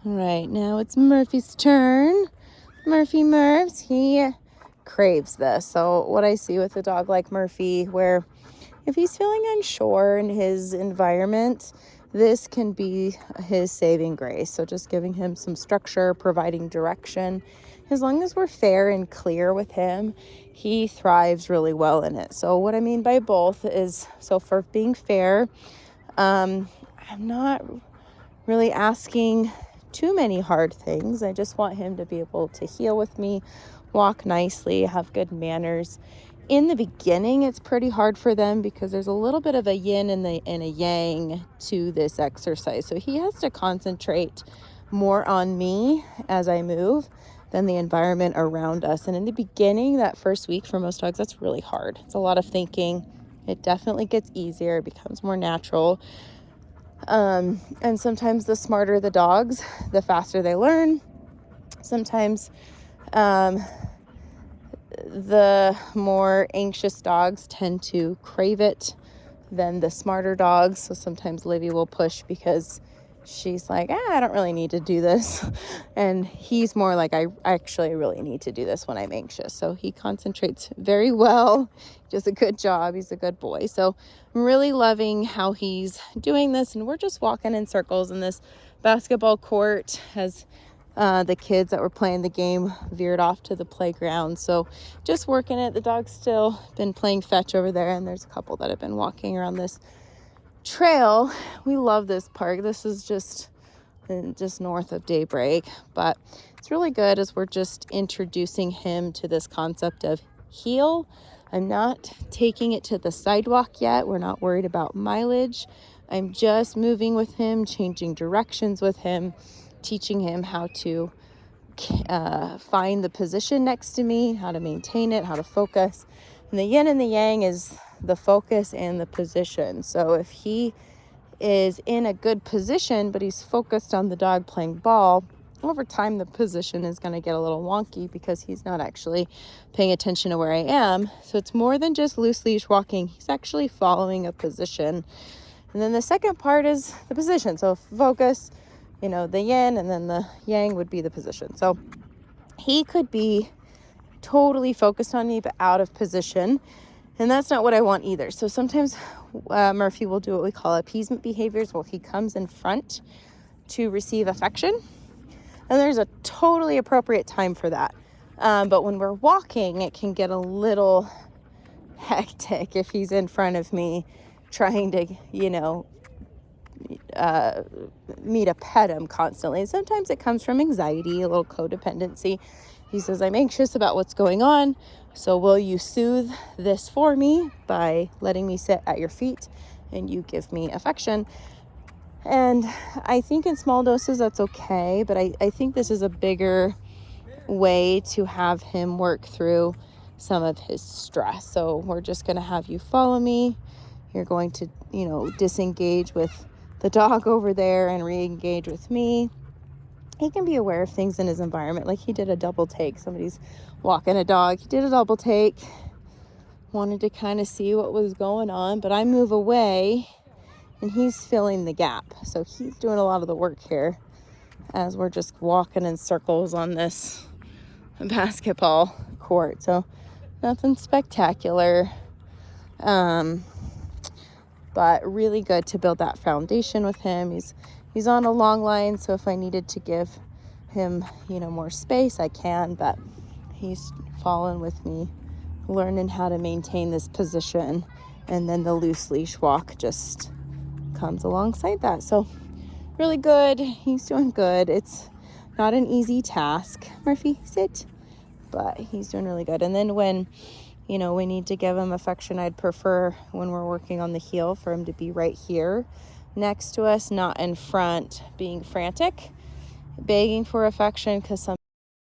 All right, now it's Murphy's turn. Murphy Mervs, he craves this. So what I see with a dog like Murphy, where if he's feeling unsure in his environment, this can be his saving grace. So just giving him some structure, providing direction. As long as we're fair and clear with him, he thrives really well in it. So what I mean by both is, so for being fair, I'm not really asking too many hard things. I just want him to be able to heel with me, walk nicely, have good manners. In the beginning, it's pretty hard for them because there's a little bit of a yin and a yang to this exercise. So he has to concentrate more on me as I move than the environment around us. And in the beginning, that first week for most dogs, that's really hard. It's a lot of thinking. It definitely gets easier. It becomes more natural. And sometimes the smarter the dogs, the faster they learn. Sometimes the more anxious dogs tend to crave it than the smarter dogs. So sometimes Livy will push because she's like, I don't really need to do this. And he's more like, I actually really need to do this when I'm anxious. So he concentrates very well, does a good job. He's a good boy. So I'm really loving how he's doing this. And we're just walking in circles, and this basketball court has the kids that were playing the game veered off to the playground. So just working it. The dog's still been playing fetch over there, and there's a couple that have been walking around this trail. We love this park. This is just north of Daybreak, but it's really good as we're just introducing him to this concept of heel. I'm not taking it to the sidewalk yet. We're not worried about mileage. I'm just moving with him, changing directions with him, teaching him how to find the position next to me, how to maintain it, how to focus. And the yin and the yang is the focus and the position. So if he is in a good position, but he's focused on the dog playing ball, over time the position is going to get a little wonky because he's not actually paying attention to where I am. So it's more than just loose leash walking. He's actually following a position. And then the second part is the position. So focus, the yin, and then the yang would be the position. So he could be totally focused on me, but out of position. And that's not what I want either. So sometimes Murphy will do what we call appeasement behaviors. Well, he comes in front to receive affection. And there's a totally appropriate time for that. But when we're walking, it can get a little hectic if he's in front of me trying to, me to pet him constantly. And sometimes it comes from anxiety, a little codependency. He says, I'm anxious about what's going on. So will you soothe this for me by letting me sit at your feet and you give me affection? And I think in small doses, that's okay. But I think this is a bigger way to have him work through some of his stress. So we're just going to have you follow me. You're going to, disengage with the dog over there and re-engage with me. He can be aware of things in his environment. Like he did a double take. Somebody's walking a dog. He did a double take. Wanted to kind of see what was going on. But I move away and he's filling the gap. So he's doing a lot of the work here as we're just walking in circles on this basketball court. So nothing spectacular. But really good to build that foundation with him. He's on a long line, so if I needed to give him, more space, I can, but he's following with me, learning how to maintain this position, and then the loose leash walk just comes alongside that. So really good. He's doing good. It's not an easy task. Murphy, sit. But he's doing really good. And then when we need to give him affection, I'd prefer when we're working on the heel for him to be right here next to us, not in front, being frantic, begging for affection, because